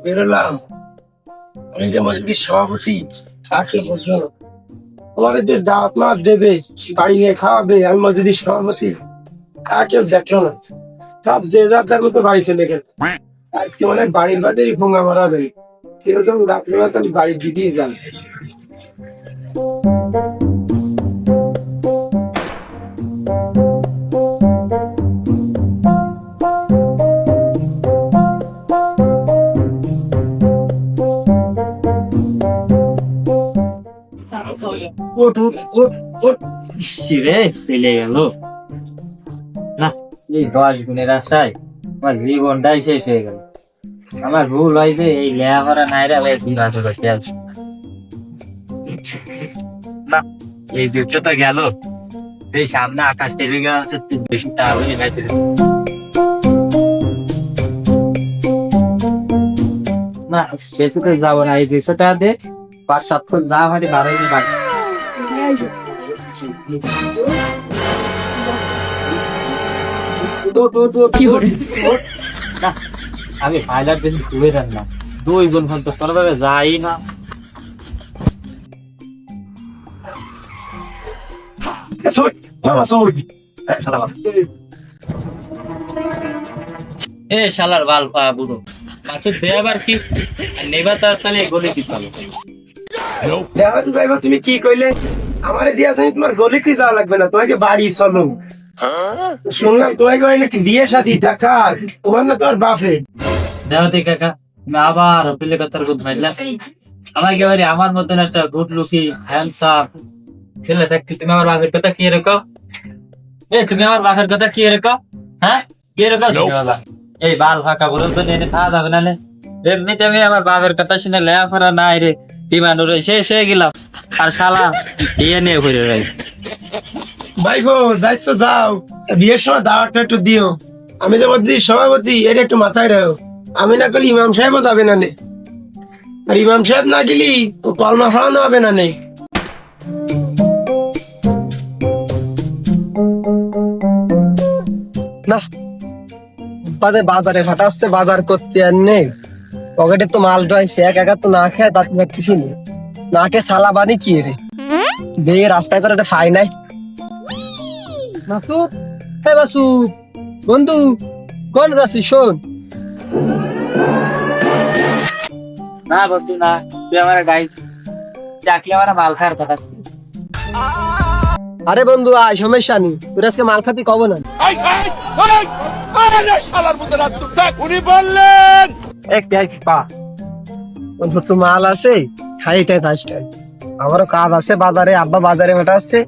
বেরোলাম। আমি যে মসজিদের সভাপতি, তাকে বলছো আমাদের যে ডাক মার দেবে, বাড়ি নিয়ে খাওয়াবে, আমি মসজিদের সভাপতি, কেউ দেখলো না। সব যে যার তার মতো বাড়ি চলে গেল। আজকে মানে বাড়ির বাদেরই ভোঙা মারাবে। কেউ যখন ডাকলো না তাহলে বাড়ির দিকেই যান। ওঠ ওঠ ওঠ ওঠ। রে চলে গেল না, এই 10 গুণের আশায় আমার জীবনটাই শেষ হয়ে গেল। আমার ভুল হয় যে এই লেখাপড়া নাই রে ভাই, কি কাজ করতে আসছে না। এই যুগটা তো গেল, এই সামনে আকাশ টেনে গেছে, বেশি টাকা হয়ে গেছে। না বেশি তো যাবো না, এই 200 টাকা দে, 5-7 ফুট দাম হাতে বাড়াই বাড়ি। আমি ফাইলার দিন শুয়ে থাকলাম 2 গুণ ফোন তো কোনোভাবে যাই না। এ শালার বাল পা বুড়ো মাছ দেবার কি নেবা, তাড়াতাড়ি গলি কি চলো। দেখো তো ভাই, তুমি কি কইলে? আমারে দিয়া জানি তোমার গলিতে যাওয়া লাগবে না, তোমাকে বাড়ি চলো। শুনলাম তোমাকে নাকি বিয়ে শাদী দেখা, তোমার না তোমার বাপে। দেওয়াতে কাকা তুমি আবার পেলে কথার গুড মাইলাম আমাকে বাড়ি। আমার মতন একটা গুড লুকি হ্যান্ডসাম ছেলে থাকতে তুমি আমার বাপের কথা কি রেখো? তুমি আমার বাপের কথা কি রেখো? হ্যাঁ কি রেখো? এই বাল ফাঁকা বলে তো নিয়ে খাওয়া যাবে না। এমনিতে আমি আমার বাপের কথা শুনে লেখাপড়া নাই রে, বিমান উড়ে শেষ হয়ে গেলাম। আর শালা বিয়ে নিয়ে ঘুরে রাই। ভাই গো যাইছ যাও, বিয়ের সময় দাওয়াতটা একটু দিও। আমি যে মসজিদের সভাপতি, এটা একটু মাথায় রাখো। আমি না করলে ইমাম সাহেবও যাবে না নে, আর ইমাম সাহেব না গেলি ও কলমা ফলানো হবে না নে। না বাজারে ফাটাচ্ছে, বাজার করতে আর নেই। পকেটে তো মাল রয়েছে, এক একা তো না খেয়ে তার কিছু নেই। না খেয়ে সালা বানি কি রে, দিয়ে রাস্তায় করে একটা ফাই নাই। মাসুদ, হ্যাঁ মাসুদ বন্ধু, কোন রাশি শোন। না বন্ধু না, তুই আমার গাই চাকলি আমার মাল খাওয়ার কথা। আরে বন্ধু আয়, সমস্যা নেই, তোর আজকে মাল খাতি কব না। তো মাল আছে, খাইটাই থাস খাই। আমারও কাজ আছে বাজারে, আব্বা বাজারে মেটা আসছে।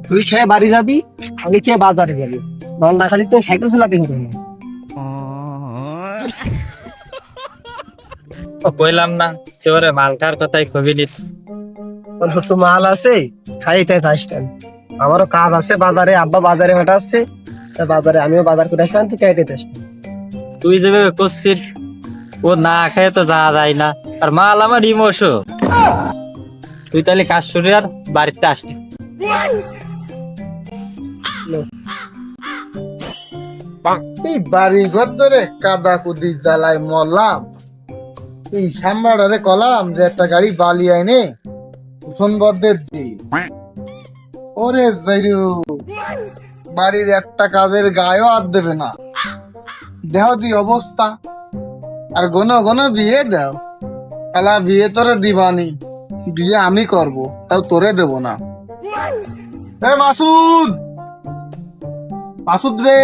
তুই খেয়ে বাড়ি যাবি, আমি খেয়ে বাজারে যাবি। মাল না খালি তুই সাইকেল চালাতে কিন্তু না। কইলাম না তোরে মাল খাওয়ার কথাই কবি নিস। তো মাল আছে, খাইটাই থাস খাই। আমারও কাজ আছে বাজারে, আব্বা বাজারে মেটা আসছে। বাজারে আমিও বাজার করে আসলাম, তুই খাইটাই থাস। তুই যেভাবে করছিস ও না খেয়ে তো যাওয়া যায় না, আর মাল আমার ইমোশন। তুই তাহলে কাজ শুরু আর বাড়িতে আসিস। এই বাড়ি ঘর ধরে কাদা কুদি জ্বালায় মরলাম। এই সাম্বাড়ারে কলাম যে একটা গাড়ি বালি আইনে উঠোন বদ্ধের দি। ওরে যাইরু, বাড়ির একটা কাজের গায়েও হাত দেবে না। দেহ তুই অবস্থা, আর গোনো গোনো বিয়ে দাও। খেলা বিয়ে তোরে দিবানি, বিয়ে আমি করব, তাও তোরে দেব না। এ মাসুদ, মাসুদ রে,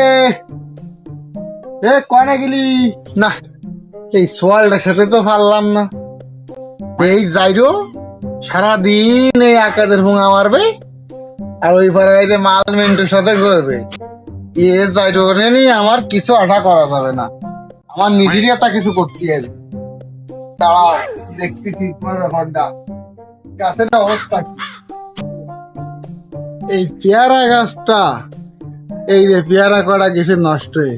এ কনে গেলি? না এই সোয়ালটার সাথে তো পারলাম না। এই যাইরো সারাদিন এই আকাশের ভুঙা মারবে, আর ওই পাড়ায় মাল মিন্টুর সাথে করবে। এ যাইরো নি, আমার কিছু আশা করা যাবে না। আমার নিজেরই একটা কিছু করতে হবে। দাঁড়াও দেখতেছি তোমার ব্যাপারটা, গাছের অবস্থা কি। এই পেয়ারা গাছটা, এই যে পেয়ারা করা গেছে নষ্ট হয়ে,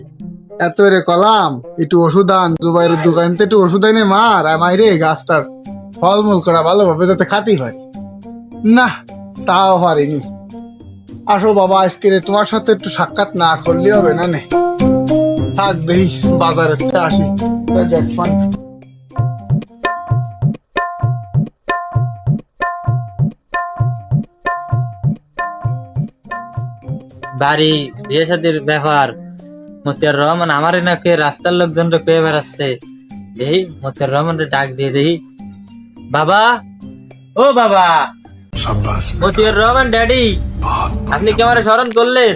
এত রে কলাম একটু ওষুধ আন, জুবাইরের দোকান থেকে একটু ওষুধ এনে মার। আমার রে গাছটার ফলমূল করা ভালোভাবে যাতে খাতি পারি। না তাও পারিনি। আসো বাবা, আজকে তোমার সাথে একটু সাক্ষাৎ না করলে হবে না। নে থাক, দেখি বাজারে আসি। বাড়ি বিয়ে শাদির ব্যাপার, মতিয়ার রহমান আমারে নাকি রাস্তার লোকজন পেয়ে বেড়াচ্ছে। দেখি মতিয়ার রহমানকে ডাক দিয়ে দেখি, বাবা, ও বাবা, মতিয়ার রহমান ড্যাডি, আপনি কি আমার স্মরণ করলেন?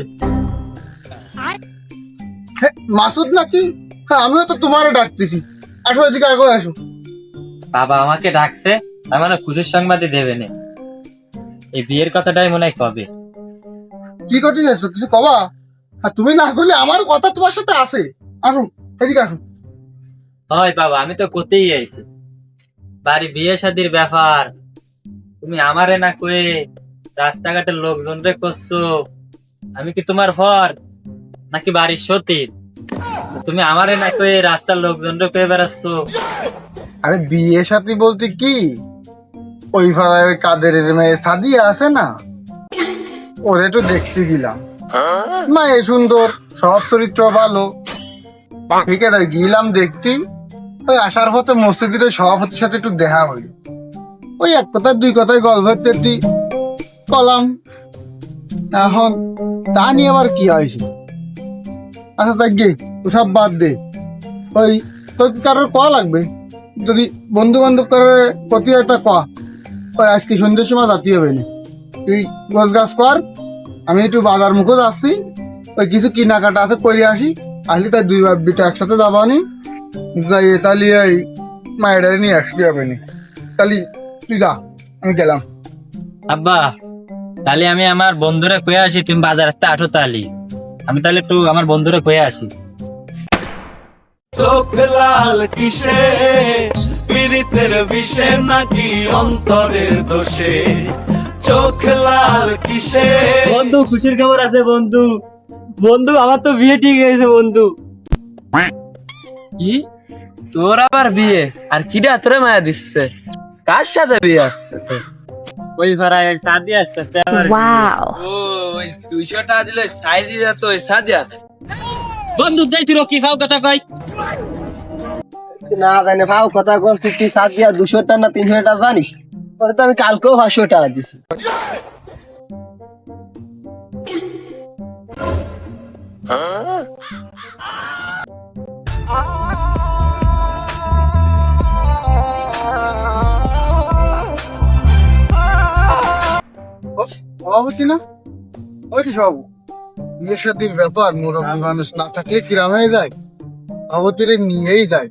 মাসুদ নাকি? হ্যাঁ, আমিও তো তোমারে ডাকতেছি। আসো, এদিকে আগে আসো। বাবা আমাকে ডাকছে, তার মানে খুশির সংবাদই দেবে না। এই বিয়ের কথাটাই মনে হয় কবে। কি করতে যাচ্ছ, কিছু কবা? আর তুমি না করলে আমার কথা তোমার সাথে আছে। আসো, এদিকে আসো। হয় বাবা, আমি তো করতেই আইছি। বাড়ি বিয়ে শাদির ব্যাপার, তুমি আমারে না কয়ে রাস্তাঘাটের লোকজন রে করছো। আমি কি তোমার ফর নাকি বাড়ির সতীর? তুমি আমারে না কয়ে রাস্তার লোকজন রে পেয়ে বেড়াচ্ছ। আরে বিয়ে সাথী বলতে কি, ওই ভাড়ায় ওই কাদের মেয়ে সাদিয়া আছে না, ওরে একটু দেখতে গেলাম। মায়ে সুন্দর, সব চরিত্র ভালো, ঠিক আছে গেলাম দেখতে। ওই আসার পথে মসজিদের ওই সভাপতির সাথে একটু দেখা হইল। ওই এক কথায় দুই কথায় গল্প করতে কলাম। এখন তা নিয়ে আবার কি হয়েছে? আচ্ছা যাক গে, ওসব বাদ দে। ওই তোর কি কারোর কয়া লাগবে? যদি বন্ধু বান্ধব করে প্রতি একটা কয়া, ওই আজকে সন্ধ্যের সময় যাতে হবে না। তুই গোছ গাছ কর, আমি একটু বাজার মুখো যাচ্ছি, ওই কিছু কেনাকাটা আছে করে আসি। আসলে তাই দুই বাপ বিটা একসাথে যাবানি, যাই তাহলে এই মায়ের নিয়ে আসতে হবে না। তাহলে তুই যা, আমি গেলাম। আব্বা, তাহলে আমি আমার বন্ধুরা কয়ে আসি, তুমি বাজার একটা আঠো। তাহলে আমি তাহলে একটু আমার বন্ধুরা কয়ে আসি। চোখ লাল কিসে, পীড়িতের বিষে নাকি অন্তরের দোষে? চোখ লাল কিসে? বন্ধু, খুশির খবর আছে বন্ধু। বন্ধু, আমার তো বিয়ে ঠিক হয়েছে বন্ধু। কি, তোর আবার বিয়ে? আর কিরা তোরে মায়া দিচ্ছে? কার সাথে বিয়ে আসছে তোর? ওই ভাড়ায় সাদি আসছে আমার। ও, ওই 200 টাকা দিলে সাইজি যেত ওই সাদিয়া। বন্ধু, দেখ তুই কি খাও কথা কই। না জানে ভাও কথা কইছিস কি, সাদিয়া 200 টাকা না 300 টাকা জানিস? পরে তো আমি কালকেও 500 টাকা দিছি। সভাপতি না? ওই তো সব বিয়ে সাথীর ব্যাপার, মুরব্বী মানুষ না থাকলে কিরাম হয়ে যায়। সভাপতিরে নিয়েই যায়,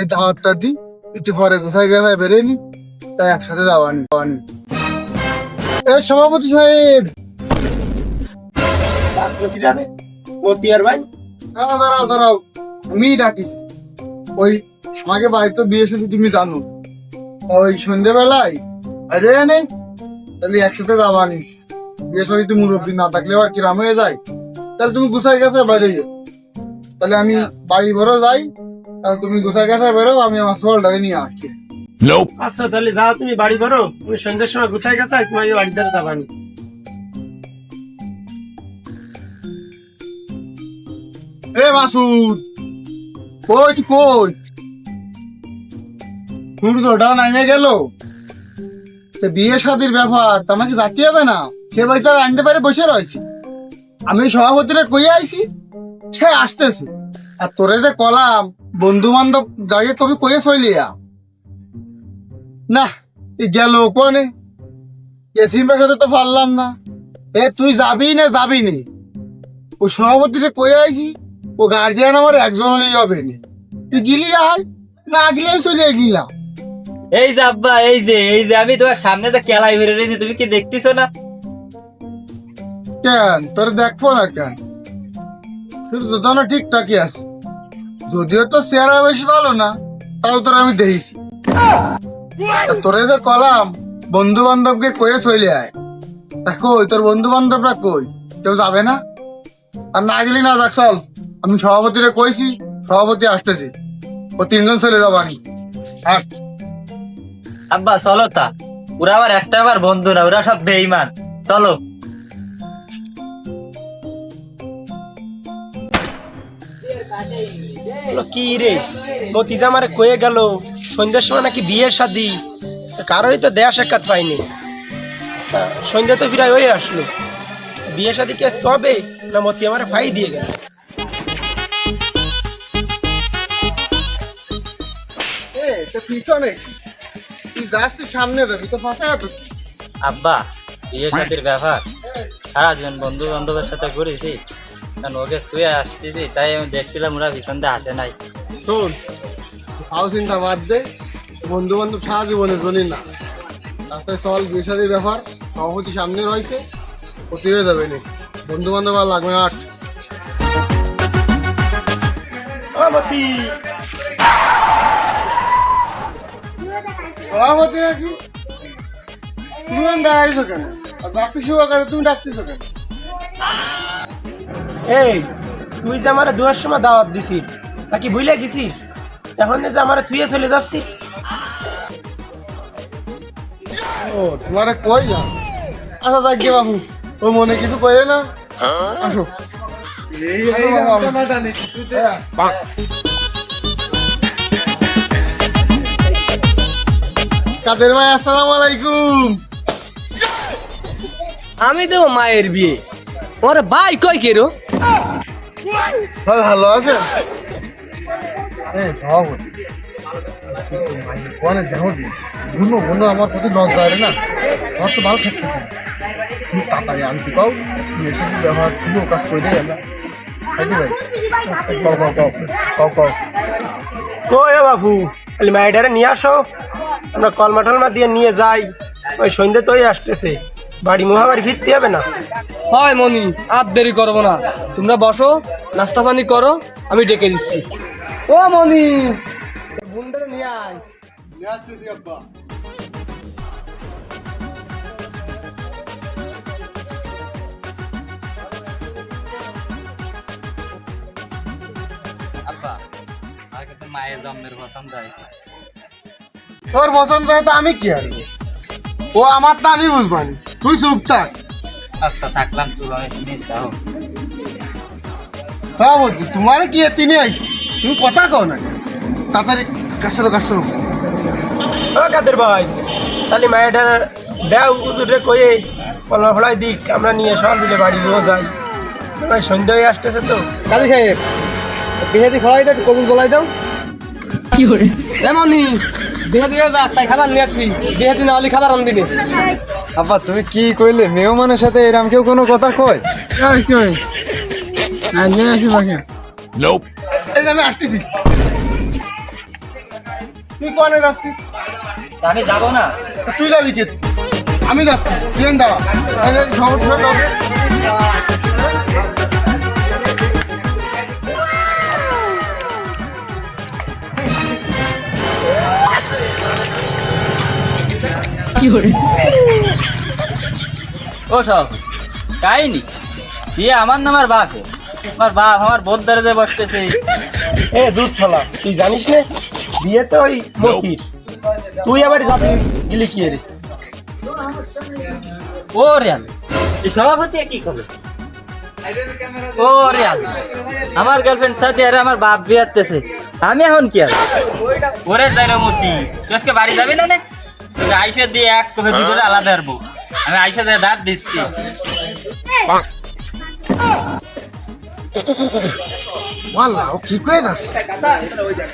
এই দাওয়াতটা দিই, একটু পরে কোথায় গেছে বেরোয়নি, তাই একসাথে যাওয়ানি। এ সভাপতি সাহেব, মতিয়ার ভাই, দাঁড়াও দাঁড়াও দাঁড়াও, আমি ডাকিস। ওই আমাকে বাড়িতে বিয়ে সাথে তুমি জানো, ওই সন্ধ্যেবেলায় আরে নেই, তাহলে একসাথে যাবানি। বিয়ে সাথে মুরব্বী না থাকলে আবার কিরাম হয়ে যায়। তাহলে তুমি গুছাই গেছে বাইরে গিয়ে, তাহলে আমি বাড়ি ভরে যাই, তাহলে তুমি গুছাই গেছে বেরো, আমি আমার সোলটাকে নিয়ে আসছি। আচ্ছা তাহলে যাও, তুমি বাড়ি করো, তুমি সন্ধ্যার সময় গুছাই গেছে, তোমার বাড়ি ধরে যাবানি। এ মাসুদ, কই তুই কই? সূর্যটা নামে গেল, বিয়ে শাদির ব্যাপার, তোমাকে জাতি হবে না? সে বাড়িতে আর আনতে পারে বসে রয়েছে। আমি সভাপতিরা কইয়া আইছি, সে আসতেছে। আর তোরে যে কলাম বন্ধু বান্ধব জায়গায় কবি কয়ে চলিয়া না, গেল কোনে এসিমের সাথে তো পারলাম না। এ তুই যাবি না যাবি নি? ও সভাপতিরে কয়ে আইছি, ও গার্জিয়ান আমার একজন হলেই হবে না। তুই গিলি আয়, না গিলে আমি চলে গেলাম। এই যে আব্বা, এই যে আমি তোমার সামনে তো কেলাই বেরিয়ে রয়েছি, তুমি কি দেখতেছো না? কেন তোর দেখবো না কেন? শুধু তো ঠিকঠাকই আছে, যদিও তো চেহারা বেশি ভালো না, তাও তোর আমি দেখেছি। তোরে যে কলাম বন্ধু বান্ধবকে কয়ে চলে আয়, তা কই তোর বন্ধু বান্ধবরা কই? কেউ যাবে না? আর না গেলি না যাক, চল। আমি সভাপতিরে কইছি, সভাপতি আসতেছি, ও 3 জন চলে যাবানি। হাট। আব্বা চলো, তা ওরা আবার একটা আবার বন্ধু না, ওরা সব বেঈমান। চলো। কি রে, মতিজা আমারে কয়ে গেল সন্ধ্যার সময় নাকি বিয়ের শাদি, কারোরই তো দেয়া সাক্ষাৎ পাইনি। সন্ধ্যা তো প্রায় হয়ে আসলো, বিয়ে শাদী কেস কবে না মতি আমার ফাই দিয়ে গেল। তো পিছনে তুই যাচ্ছিস সামনে যাবি তো ফাঁসা তো। আব্বা বিয়ে শাদির ব্যাপার সারা জীবন বন্ধু বান্ধবের সাথে ঘুরেছি, কারণ ওকে তুই আসতেছি তাই আমি দেখছিলাম ওরা ভীষণ দিয়ে হাতে নাই। শোন তাও চিন্তা বাদ দে, বন্ধু বান্ধব সারা জীবনে জনি না, রাস্তায় চল বিয়ে শাদির ব্যাপার, সভাপতি সামনে রয়েছে, ক্ষতি হয়ে যাবে নি, বন্ধু বান্ধব আর লাগবে না। মতি সভাপতি নাকি তুমি ডাকছো কেন? আর ডাকতে শুরু করে তুমি ডাকতেছো কেন? এই তুই যে আমার দুয়ার সময় দাওয়াত দিছিস নাকি ভুলে গেছিস? এখন যে আমার থুয়ে চলে যাচ্ছিস। ও তোমারে কই না? আচ্ছা যাক গে বাবু, ও মনে কিছু কইরে না, আসো। কাদের ভাই আসসালামু আলাইকুম। আমি দেবো মায়ের বিয়ে, ওরে ভাই কই কেরো? ভাই ভালো আছেন? এই সভাপতি কোনে দেখো কি ধুনো ধুনো আমার প্রতি লজ্জা রে না, আমার তো ভালো থাকতেছে। তুমি তাড়াতাড়ি আনতে পাও, তুমি এসে যদি ব্যবহার কোনো কাজ করে আমরা খাইতে যাই। পাও পাও পাও পাও পাও কই বাবু, খালি মাইডারে নিয়ে আসো, আমরা কলমা টলমা দিয়ে নিয়ে যাই। ওই সন্ধ্যে তোই আসতেছে, বাড়ি মহাবাড়ি ফিরতে হবে না। হয় মনি, আর দেরি করবো না, তোমরা বসো নাস্তা পানি করো, আমি ডেকে দিচ্ছি। ও মনি বুন্ডে নিয়ে আয়। আব্বা আর কিন্তু মায়ের জন্মের পছন্দ হয়। তোর পছন্দ হয় তো আমি কি আনবো, ও আমার তো আমি বুঝবানি, তুই চুপ থাক। আচ্ছা থাকলাম, তুই আমি শুনে যাও। সভাপতি তোমার কি তিনি তুমি কথা কও না, তাড়াতাড়ি কাছে ও কাদের ভাই, তাহলে মাইডার দেও উজুরে কয়ে কলমা ফলাই দিক, আমরা নিয়ে সব দিলে বাড়ি নিয়ে যাই। ওই সন্ধ্যে হয়ে আসতেছে তো। কাজী সাহেব বিহাতি খড়াই দাও, কবুল বলাই দাও। কি করে এমনই বিহাতি যা, তাই খাবার নিয়ে আসবি, বিহাতি না হলে খাবার আনবি না। আব্বা তুমি কি কইলে? মেহমানের সাথে এরম কেউ কোনো কথা কয়? এই যে আমি আসতেছি, তুই কোনে যাচ্ছিস? আমি যাবো না। তুই যাবি কে? আমি যাচ্ছি, ট্রেন দাঁড়া। সমস্যা হবে ও সব কাহিনি বিয়ে আমার নামার বাপে, আমার বাপ আমার বোধ ধরে বসতেছে। এ জুট ফলা, তুই জানিস না বিয়ে তো ওই মতির, তুই আবার যাবি গেলি কি রে? ও রিয়াল এই সভাপতি কি করবে? ও রিয়াল আমার গার্লফ্রেন্ড সাথে আর আমার বাপ বিয়াতেছে, আমি এখন কি আর? ওরে যাইরো মতি, তুই আজকে বাড়ি যাবি না? তোকে আইসা দিয়ে এক কবে দুটো আলাদা হারবো, আমি আইসা দিয়ে দাঁত দিচ্ছি। ওয়াল্লাহ ও কি কই না,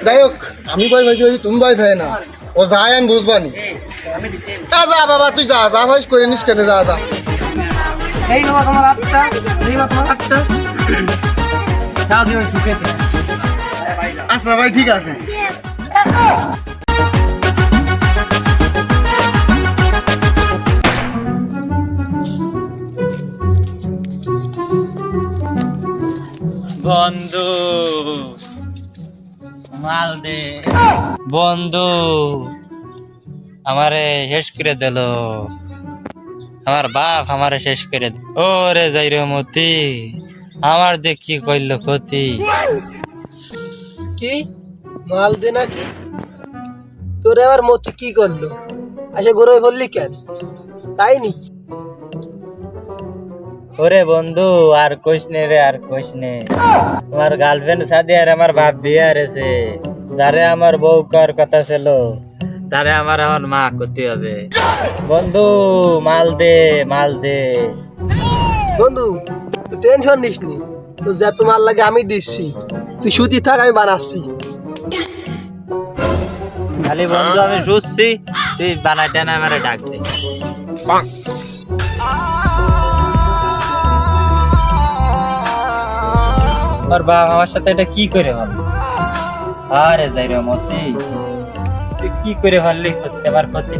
যাই হোক আমি কই ভাই ওই তুমি ভাই ভাই না, ও যায় আমি বুঝবানি। যা যা বাবা তুই যা যা ভাই করে নিস কেন, যা যা। এই বাবা তোমার আটটা, এই বাবা তোমার আটটা, যাও দিও সুখে। আচ্ছা ভাই ঠিক আছে। বন্ধু মাল দে বন্ধু, আমারে শেষ করে দিল, আমার বাপ আমারে শেষ করে দিল। ওরে যাইরো মতি, আমার যে কি কইল ক্ষতি। কি মাল দে নাকি? তোরে আমার মতি কি করলো? আসে গরুই বললি কেন? তাই নি? ওরে বন্ধু আর কইস নে রে, আর কইস নে, আমার গার্লফ্রেন্ড সাথে আর আমার বাপ বিয়ে হারেছে, যারে আমার বউ কর কথা ছিল তারে আমার এখন মা করতে হবে। বন্ধু মাল দে, মাল দে। বন্ধু তুই টেনশন নিস নি, তো যা তোমার লাগে আমি দিচ্ছি, তুই সুতি থাক, আমি বানাচ্ছি। খালি বন্ধু আমি শুচ্ছি, তুই বানাই টানা আমারে ডাক দে। তোর বাপ আমার সাথে এটা কি করে ভাবলি? আরে যাই রে মতি, তুই কি করে ভাবলি করতে পার করতে?